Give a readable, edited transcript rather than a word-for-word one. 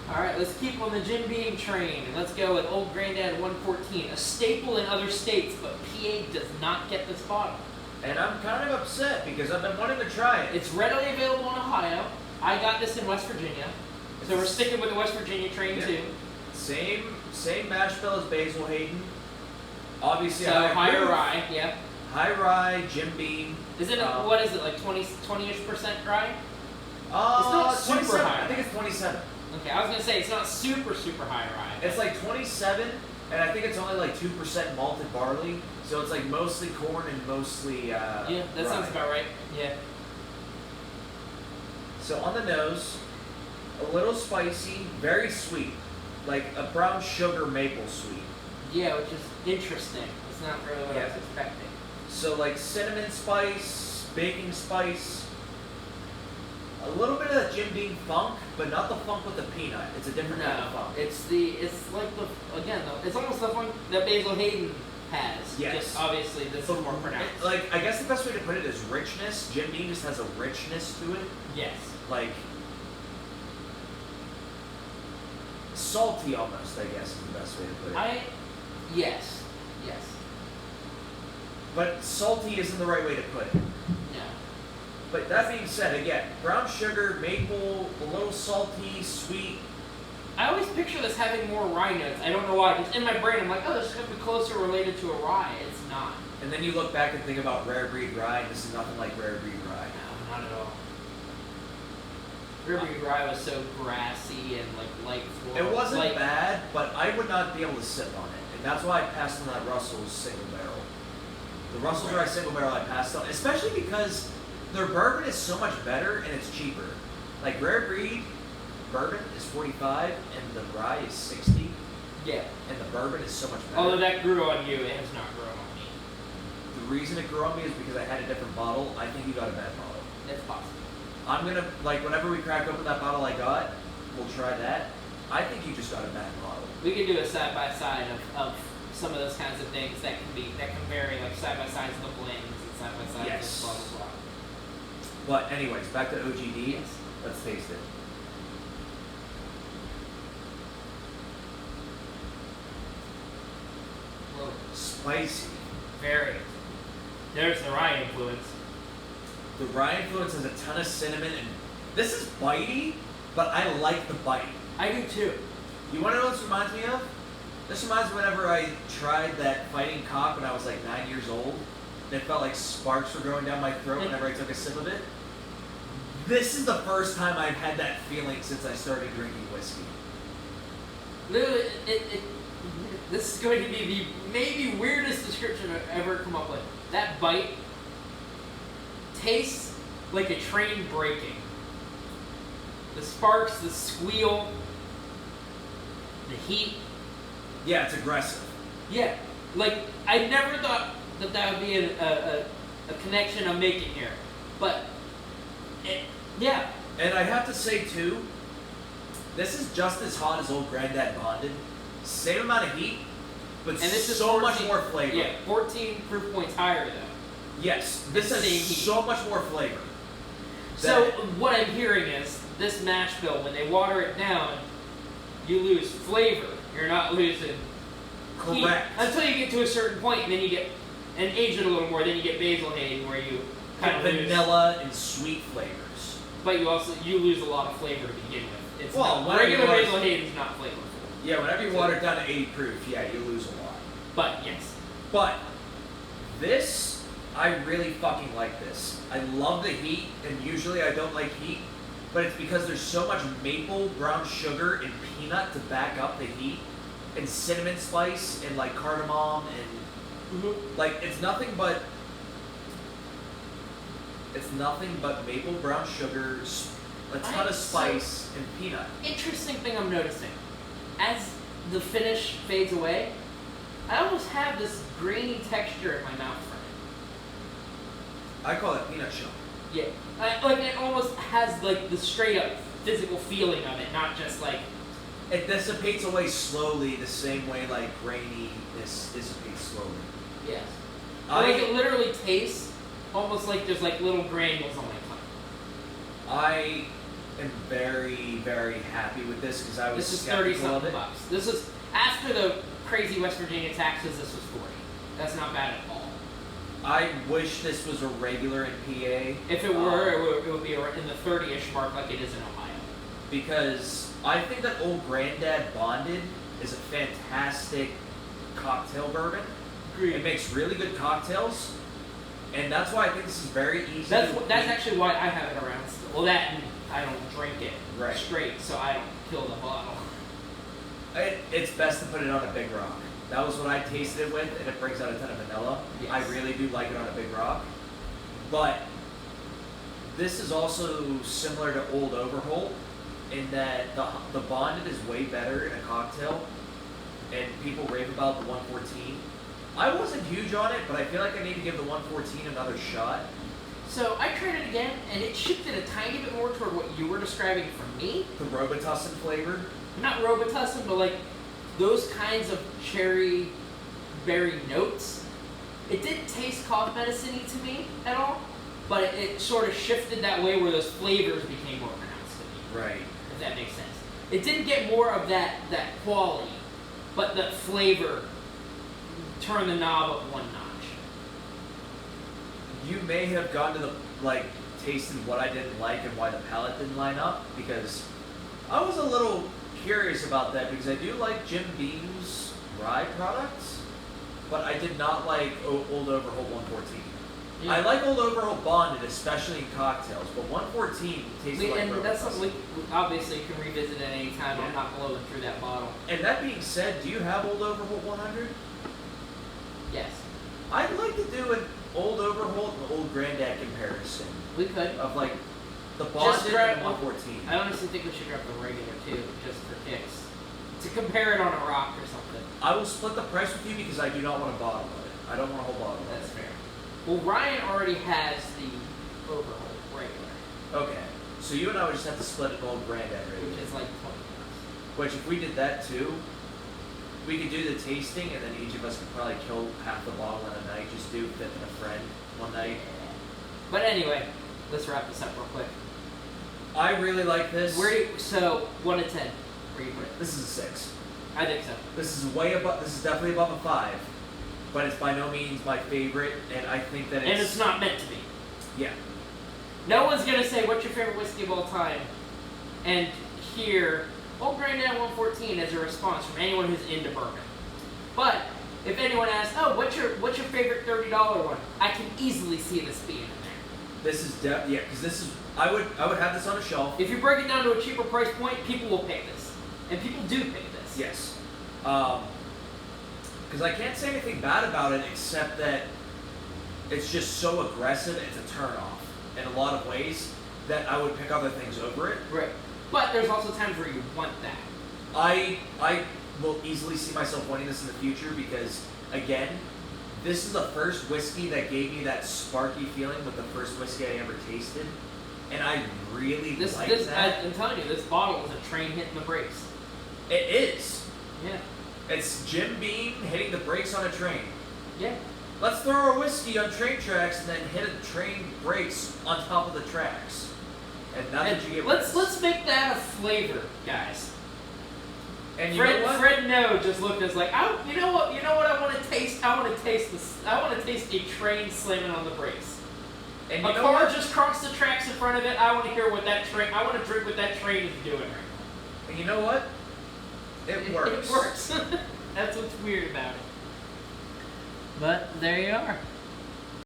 Alright, let's keep on the Jim Beam train, and let's go with Old Granddad 114, a staple in other states, but PA does not get this bottle. And I'm kind of upset because I've been wanting to try it. It's readily available in Ohio. I got this in West Virginia, so we're sticking with the West Virginia train too. Same mash bill as Basil Hayden. Obviously, so higher rye, yeah. High rye, Jim Beam. Is it what is it, like 20-ish% rye? It's not super high. I think it's 27. Okay, I was gonna say it's not super high rye. It's like 27, and I think it's only like 2% malted barley. So it's like mostly corn and mostly yeah, that rye. sounds about right. Yeah. So on the nose, a little spicy, very sweet, like a brown sugar maple sweet. Yeah, which is interesting. It's not really what I was expecting. So like cinnamon spice, baking spice, a little bit of that Jim Beam funk, but not the funk with the peanut. It's a different kind of funk. It's like it's almost the funk that Basil Hayden has. Yes. Just obviously this is more pronounced. Like, I guess the best way to put it is richness. Jim Beam just has a richness to it. Yes. Like, salty almost, I guess, is the best way to put it. Yes. But salty isn't the right way to put it. No. But that being said, again, brown sugar, maple, a little salty, sweet. I always picture this having more rye notes. I don't know why. Just in my brain, I'm like, oh, this is going to be closer related to a rye. It's not. And then you look back and think about rare breed rye, and this is nothing like rare breed rye. No, not at all. Rare breed rye was so grassy and like light floral. It wasn't bad, but I would not be able to sip on it. And that's why I passed on that Russell's single barrel. The Russell's Rye single barrel I passed on, especially because their bourbon is so much better and it's cheaper. Like rare breed bourbon is $45 and the rye is $60. Yeah. And the bourbon is so much better. Although that grew on you, it has not grown on me. The reason it grew on me is because I had a different bottle. I think you got a bad bottle. It's possible. I'm gonna, like, whenever we crack open that bottle I got, we'll try that. I think you just got a bad bottle. We could do a side by side of some of those kinds of things that can vary, like side by sides of the blends and side by sides of the bottles as well. But anyways, back to OGD. Yes. Let's taste it. Whoa. Spicy. Very. There's the rye influence. The rye influence has a ton of cinnamon, and this is bitey, but I like the bite. I do too. You want to know what this reminds me of? This reminds me whenever I tried that fighting cock when I was like 9 years old, and it felt like sparks were going down my throat whenever I took a sip of it. This is the first time I've had that feeling since I started drinking whiskey. Literally, this is going to be the maybe weirdest description I've ever come up with. That bite tastes like a train braking. The sparks, the squeal, the heat. Yeah, it's aggressive. Yeah, like I never thought that would be a connection I'm making here, but yeah. And I have to say too, this is just as hot as Old Granddad Bonded. Same amount of heat, but and this so is 14, much more flavor. Yeah, 14 proof points higher though. Yes, this has so much more flavor. So what I'm hearing is this mash bill, when they water it down, you lose flavor. You're not losing heat until you get to a certain point, and then you get and age it a little more. Then you get Basil Hayden, where you kind of vanilla and sweet flavors. But you lose a lot of flavor to begin with. It's regular Basil Hayden's not flavorful. Yeah, whenever you water it down to 80 proof, yeah, you lose a lot. But yes. But this, I really fucking like this. I love the heat, and usually I don't like heat, but it's because there's so much maple, brown sugar, and peanut to back up the heat, and cinnamon spice, and like cardamom, and like it's nothing but maple, brown sugar, a ton of spice, and peanut. Interesting thing I'm noticing, as the finish fades away, I almost have this grainy texture in my mouth from it. I call it peanut shell. Yeah, like it almost has like the straight up physical feeling of it, not just like. It dissipates away slowly, the same way like graininess dissipates slowly. Yes. Like it literally tastes almost like there's like little granules on my tongue. am very, very happy with this because I was This is skeptical of it. $30-something. This is after the crazy West Virginia taxes. This was 40. That's not bad at all. I wish this was a regular in PA. If it were, it would be in the 30-ish mark like it is in Ohio. Because I think that Old Granddad Bonded is a fantastic cocktail bourbon. Agreed. It makes really good cocktails, and that's why I think this is very easy. That's actually why I have it around still. Well, that and I don't drink it straight, so I don't kill the bottle. It's best to put it on a Big Rock. That was what I tasted it with, and it brings out a ton of vanilla. Yes. I really do like it on a Big Rock. But this is also similar to Old Overholt in that the Bonded is way better in a cocktail, and people rave about the 114. I wasn't huge on it, but I feel like I need to give the 114 another shot. So I tried it again, and it shifted a tiny bit more toward what you were describing for me. The Robitussin flavor. Not Robitussin, but like those kinds of cherry berry notes. It didn't taste cough medicine-y to me at all, but it sort of shifted that way where those flavors became more pronounced to me. Right. If that makes sense. It didn't get more of that quality, but the flavor turned the knob up one notch. You may have gone to tasted what I didn't like and why the palate didn't line up, because I was a little curious about that, because I do like Jim Beam's rye products, but I did not like Old Overholt 114. Yeah. I like Old Overholt Bonded, especially in cocktails, but 114 tastes like and Robitussin. that's something we obviously can revisit at any time. Yeah. I'm not blowing through that bottle. And that being said, do you have Old Overholt 100? Yes. I'd like to do an Old Overholt and Old Granddad comparison. We could. Of like the Bonded and 114. I honestly think we should grab the regular too, just for kicks. To compare it on a rock or something. I will split the price with you because I do not want a bottle of it. I don't want a whole bottle of it. That's fair. Well, Ryan already has the Overholt regular. Okay. So you and I would just have to split an Old Granddad regular. Which is like $20. Which if we did that too, we could do the tasting and then each of us could probably kill half the bottle in a night. Just do Fifth and a Friend one night. But anyway, let's wrap this up real quick. I really like this. So 1 to 10. Where do you put it? This is a 6. I think so. This is way above. This is definitely above a 5, but it's by no means my favorite, and I think that it's. And it's not meant to be. Yeah. No one's gonna say what's your favorite whiskey of all time, and hear Old Granddad 114 as a response from anyone who's into bourbon. But if anyone asks, oh, what's your favorite $30 one? I can easily see this being in there. This is because this is. I would have this on a shelf. If you break it down to a cheaper price point, people will pay this, and people do pay this. Yes. Because I can't say anything bad about it except that it's just so aggressive. It's a turnoff in a lot of ways that I would pick other things over it. Right. But there's also times where you want that. I will easily see myself wanting this in the future because, again, this is the first whiskey that gave me that sparky feeling with the first whiskey I ever tasted. And I really like that. I'm telling you, this bottle is a train hitting the brakes. It is. Yeah. It's Jim Beam hitting the brakes on a train. Yeah. Let's throw our whiskey on train tracks and then hit a train brakes on top of the tracks. And that's what you get with this. Let's make that a flavor, guys. And you know what? Fred No just looked at us like, you know what I want to taste? I want to taste this. I want to taste a train slamming on the brakes. And a car just crossed the tracks in front of it. I want to hear what that train. I want to drink what that train is doing right now. And you know what? It works. It works. That's what's weird about it. But there you are.